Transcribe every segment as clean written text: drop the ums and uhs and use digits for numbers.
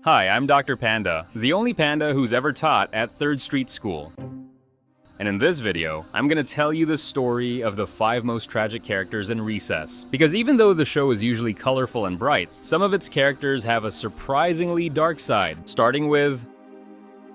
Hi, I'm Dr. Panda, the only panda who's ever taught at 3rd Street School. And in this video, I'm gonna tell you the story of the 5 most tragic characters in Recess. Because even though the show is usually colorful and bright, some of its characters have a surprisingly dark side, starting with...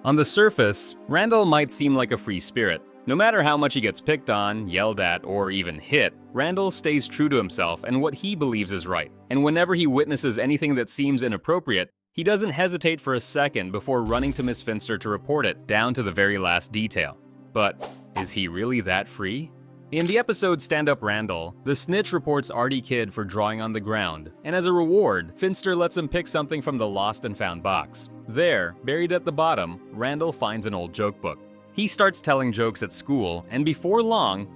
On the surface, Randall might seem like a free spirit. No matter how much he gets picked on, yelled at, or even hit, Randall stays true to himself and what he believes is right. And whenever he witnesses anything that seems inappropriate, he doesn't hesitate for a second before running to Miss Finster to report it, down to the very last detail. But is he really that free? In the episode Stand Up Randall, the snitch reports Artie Kid for drawing on the ground, and as a reward, Finster lets him pick something from the lost and found box. There, buried at the bottom, Randall finds an old joke book. He starts telling jokes at school, and before long,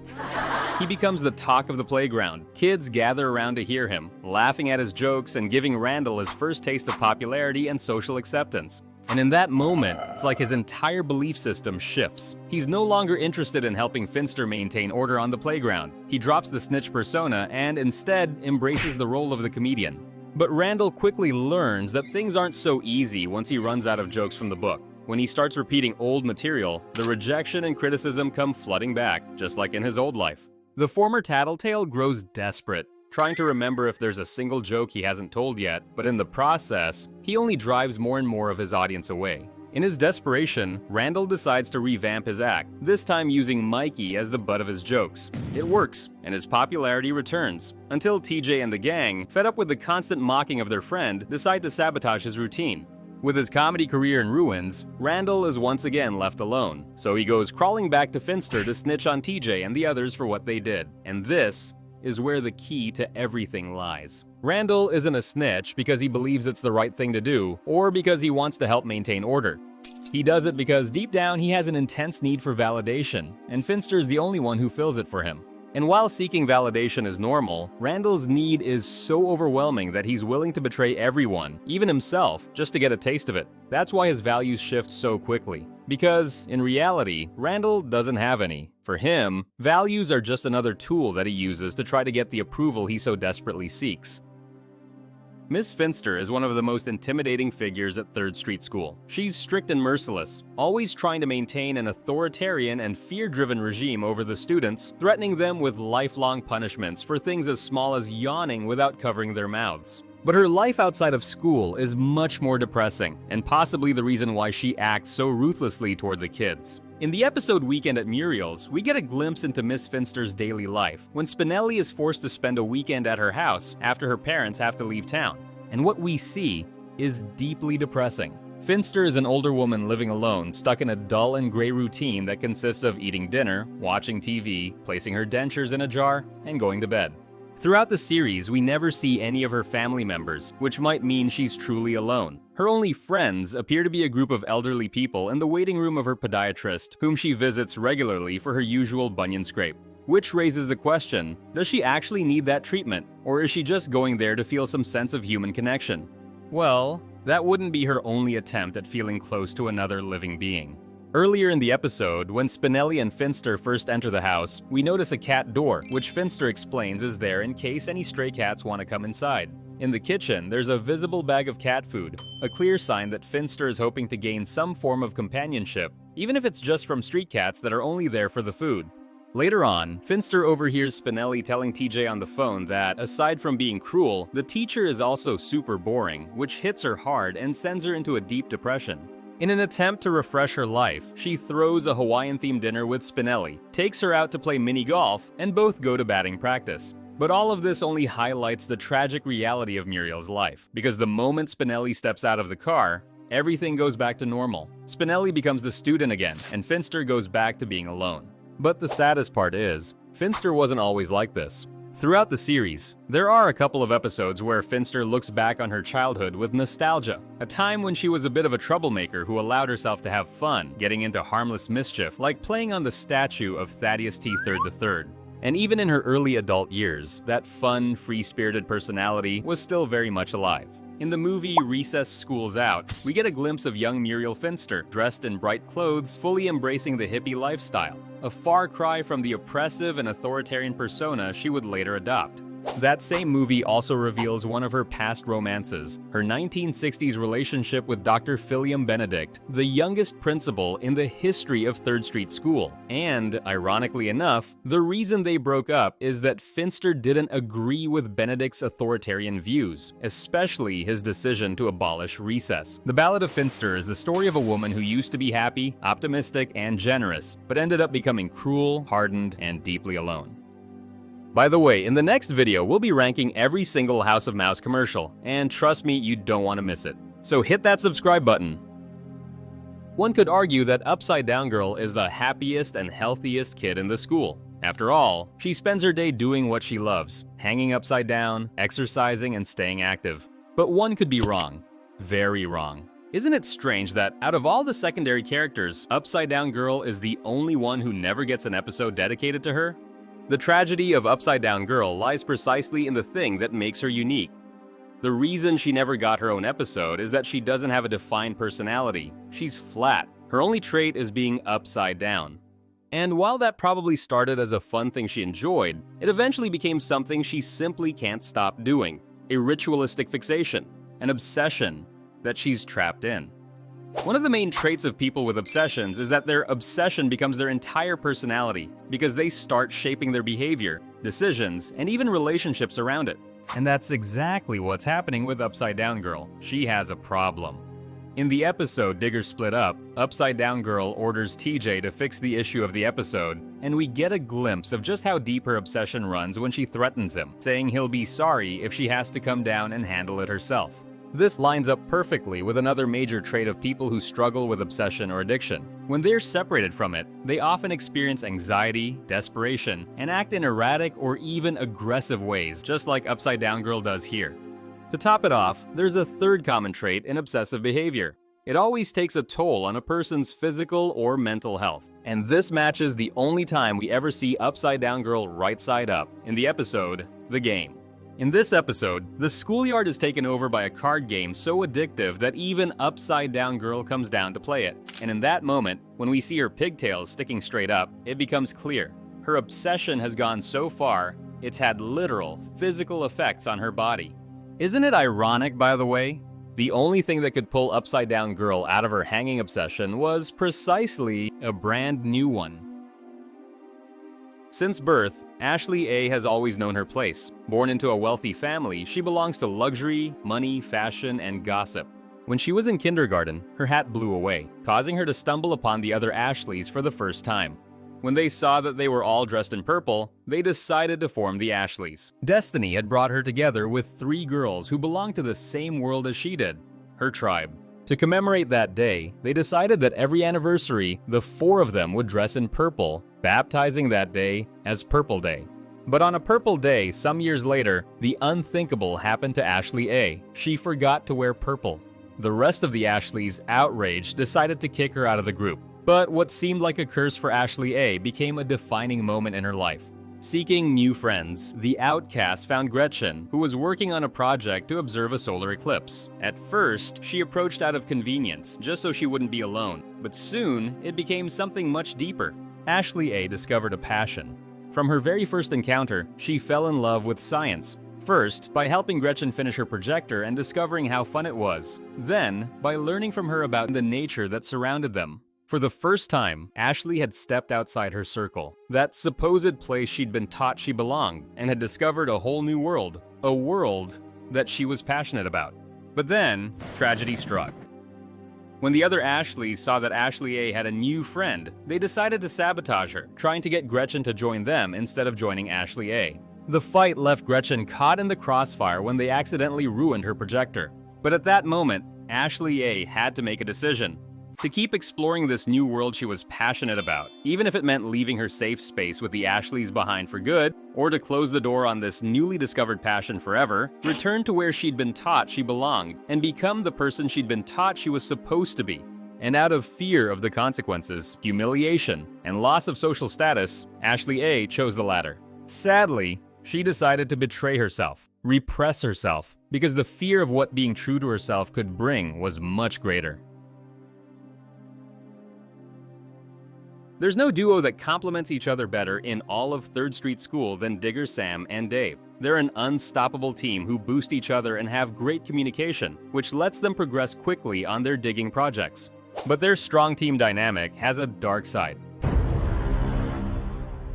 he becomes the talk of the playground. Kids gather around to hear him, laughing at his jokes and giving Randall his first taste of popularity and social acceptance. And in that moment, it's like his entire belief system shifts. He's no longer interested in helping Finster maintain order on the playground. He drops the snitch persona and instead embraces the role of the comedian. But Randall quickly learns that things aren't so easy once he runs out of jokes from the book. When he starts repeating old material, the rejection and criticism come flooding back, just like in his old life. The former tattletale grows desperate, trying to remember if there's a single joke he hasn't told yet, but in the process, he only drives more and more of his audience away. In his desperation, Randall decides to revamp his act, this time using Mikey as the butt of his jokes. It works, and his popularity returns, until TJ and the gang, fed up with the constant mocking of their friend, decide to sabotage his routine. With his comedy career in ruins, Randall is once again left alone, so he goes crawling back to Finster to snitch on TJ and the others for what they did. And this is where the key to everything lies. Randall isn't a snitch because he believes it's the right thing to do, or because he wants to help maintain order. He does it because deep down he has an intense need for validation, and Finster is the only one who fills it for him. And while seeking validation is normal, Randall's need is so overwhelming that he's willing to betray everyone, even himself, just to get a taste of it. That's why his values shift so quickly. Because, in reality, Randall doesn't have any. For him, values are just another tool that he uses to try to get the approval he so desperately seeks. Miss Finster is one of the most intimidating figures at 3rd Street School. She's strict and merciless, always trying to maintain an authoritarian and fear-driven regime over the students, threatening them with lifelong punishments for things as small as yawning without covering their mouths. But her life outside of school is much more depressing, and possibly the reason why she acts so ruthlessly toward the kids. In the episode Weekend at Muriel's, we get a glimpse into Miss Finster's daily life, when Spinelli is forced to spend a weekend at her house after her parents have to leave town. And what we see is deeply depressing. Finster is an older woman living alone, stuck in a dull and gray routine that consists of eating dinner, watching TV, placing her dentures in a jar, and going to bed. Throughout the series, we never see any of her family members, which might mean she's truly alone. Her only friends appear to be a group of elderly people in the waiting room of her podiatrist, whom she visits regularly for her usual bunion scrape. Which raises the question, does she actually need that treatment, or is she just going there to feel some sense of human connection? Well, that wouldn't be her only attempt at feeling close to another living being. Earlier in the episode, when Spinelli and Finster first enter the house, we notice a cat door, which Finster explains is there in case any stray cats want to come inside. In the kitchen, there's a visible bag of cat food, a clear sign that Finster is hoping to gain some form of companionship, even if it's just from street cats that are only there for the food. Later on, Finster overhears Spinelli telling TJ on the phone that, aside from being cruel, the teacher is also super boring, which hits her hard and sends her into a deep depression. In an attempt to refresh her life, she throws a Hawaiian-themed dinner with Spinelli, takes her out to play mini-golf, and both go to batting practice. But all of this only highlights the tragic reality of Muriel's life, because the moment Spinelli steps out of the car, everything goes back to normal. Spinelli becomes the student again, and Finster goes back to being alone. But the saddest part is, Finster wasn't always like this. Throughout the series, there are a couple of episodes where Finster looks back on her childhood with nostalgia, a time when she was a bit of a troublemaker who allowed herself to have fun, getting into harmless mischief, like playing on the statue of Thaddeus T. Third III. And even in her early adult years, that fun, free-spirited personality was still very much alive. In the movie Recess School's Out, we get a glimpse of young Muriel Finster, dressed in bright clothes, fully embracing the hippie lifestyle, a far cry from the oppressive and authoritarian persona she would later adopt. That same movie also reveals one of her past romances, her 1960s relationship with Dr. Philliam Benedict, the youngest principal in the history of Third Street School. And, ironically enough, the reason they broke up is that Finster didn't agree with Benedict's authoritarian views, especially his decision to abolish recess. The Ballad of Finster is the story of a woman who used to be happy, optimistic, and generous, but ended up becoming cruel, hardened, and deeply alone. By the way, in the next video, we'll be ranking every single House of Mouse commercial, and trust me, you don't want to miss it. So hit that subscribe button. One could argue that Upside Down Girl is the happiest and healthiest kid in the school. After all, she spends her day doing what she loves, hanging upside down, exercising, and staying active. But one could be wrong. Very wrong. Isn't it strange that out of all the secondary characters, Upside Down Girl is the only one who never gets an episode dedicated to her? The tragedy of Upside Down Girl lies precisely in the thing that makes her unique. The reason she never got her own episode is that she doesn't have a defined personality. She's flat. Her only trait is being upside down. And while that probably started as a fun thing she enjoyed, it eventually became something she simply can't stop doing. A ritualistic fixation, an obsession that she's trapped in. One of the main traits of people with obsessions is that their obsession becomes their entire personality because they start shaping their behavior, decisions, and even relationships around it. And that's exactly what's happening with Upside Down Girl. She has a problem. In the episode Diggers Split Up, Upside Down Girl orders TJ to fix the issue of the episode, and we get a glimpse of just how deep her obsession runs when she threatens him, saying he'll be sorry if she has to come down and handle it herself. This lines up perfectly with another major trait of people who struggle with obsession or addiction. When they're separated from it, they often experience anxiety, desperation, and act in erratic or even aggressive ways, just like Upside Down Girl does here. To top it off, there's a third common trait in obsessive behavior. It always takes a toll on a person's physical or mental health. And this matches the only time we ever see Upside Down Girl right side up, in the episode, The Game. In this episode, the schoolyard is taken over by a card game so addictive that even Upside Down Girl comes down to play it. And in that moment, when we see her pigtails sticking straight up, it becomes clear. Her obsession has gone so far, it's had literal, physical effects on her body. Isn't it ironic, by the way? The only thing that could pull Upside Down Girl out of her hanging obsession was precisely a brand new one. Since birth, Ashley A has always known her place. Born into a wealthy family, she belongs to luxury, money, fashion, and gossip. When she was in kindergarten, her hat blew away, causing her to stumble upon the other Ashleys for the first time. When they saw that they were all dressed in purple, they decided to form the Ashleys. Destiny had brought her together with 3 girls who belonged to the same world as she did, her tribe. To commemorate that day, they decided that every anniversary, the 4 of them would dress in purple, baptizing that day as Purple Day. But on a purple day, some years later, the unthinkable happened to Ashley A. She forgot to wear purple. The rest of the Ashleys, outraged, decided to kick her out of the group. But what seemed like a curse for Ashley A became a defining moment in her life. Seeking new friends, the outcast found Gretchen, who was working on a project to observe a solar eclipse. At first, she approached out of convenience, just so she wouldn't be alone. But soon, it became something much deeper. Ashley A discovered a passion. From her very first encounter, she fell in love with science. First, by helping Gretchen finish her projector and discovering how fun it was. Then, by learning from her about the nature that surrounded them. For the first time, Ashley had stepped outside her circle, that supposed place she'd been taught she belonged, and had discovered a whole new world, a world that she was passionate about. But then, tragedy struck. When the other Ashleys saw that Ashley A had a new friend, they decided to sabotage her, trying to get Gretchen to join them instead of joining Ashley A. The fight left Gretchen caught in the crossfire when they accidentally ruined her projector. But at that moment, Ashley A had to make a decision. To keep exploring this new world she was passionate about, even if it meant leaving her safe space with the Ashleys behind for good, or to close the door on this newly discovered passion forever, return to where she'd been taught she belonged, and become the person she'd been taught she was supposed to be. And out of fear of the consequences, humiliation, and loss of social status, Ashley A chose the latter. Sadly, she decided to betray herself, repress herself, because the fear of what being true to herself could bring was much greater. There's no duo that complements each other better in all of 3rd Street School than Digger Sam and Dave. They're an unstoppable team who boost each other and have great communication, which lets them progress quickly on their digging projects. But their strong team dynamic has a dark side.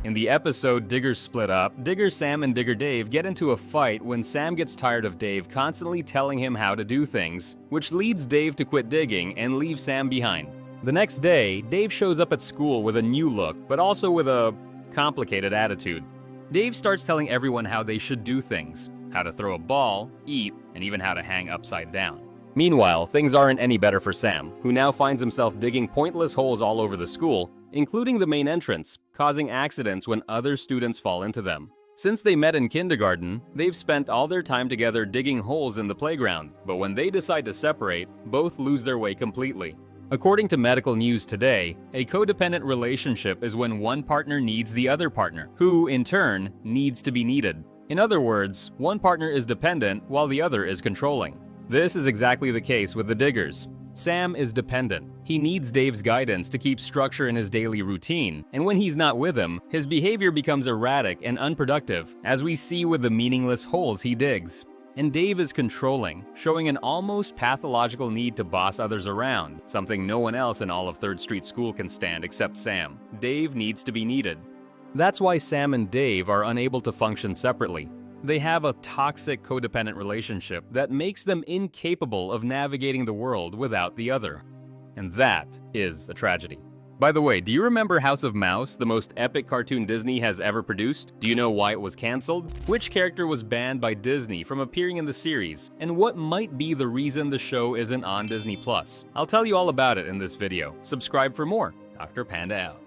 In the episode Digger Split Up, Digger Sam and Digger Dave get into a fight when Sam gets tired of Dave constantly telling him how to do things, which leads Dave to quit digging and leave Sam behind. The next day, Dave shows up at school with a new look, but also with a complicated attitude. Dave starts telling everyone how they should do things, how to throw a ball, eat, and even how to hang upside down. Meanwhile, things aren't any better for Sam, who now finds himself digging pointless holes all over the school, including the main entrance, causing accidents when other students fall into them. Since they met in kindergarten, they've spent all their time together digging holes in the playground, but when they decide to separate, both lose their way completely. According to Medical News Today, a codependent relationship is when one partner needs the other partner, who, in turn, needs to be needed. In other words, one partner is dependent while the other is controlling. This is exactly the case with the Diggers. Sam is dependent. He needs Dave's guidance to keep structure in his daily routine, and when he's not with him, his behavior becomes erratic and unproductive, as we see with the meaningless holes he digs. And Dave is controlling, showing an almost pathological need to boss others around, something no one else in all of 3rd Street School can stand except Sam. Dave needs to be needed. That's why Sam and Dave are unable to function separately. They have a toxic codependent relationship that makes them incapable of navigating the world without the other. And that is a tragedy. By the way, do you remember House of Mouse, the most epic cartoon Disney has ever produced? Do you know why it was cancelled? Which character was banned by Disney from appearing in the series? And what might be the reason the show isn't on Disney+? I'll tell you all about it in this video. Subscribe for more. Dr. Panda out.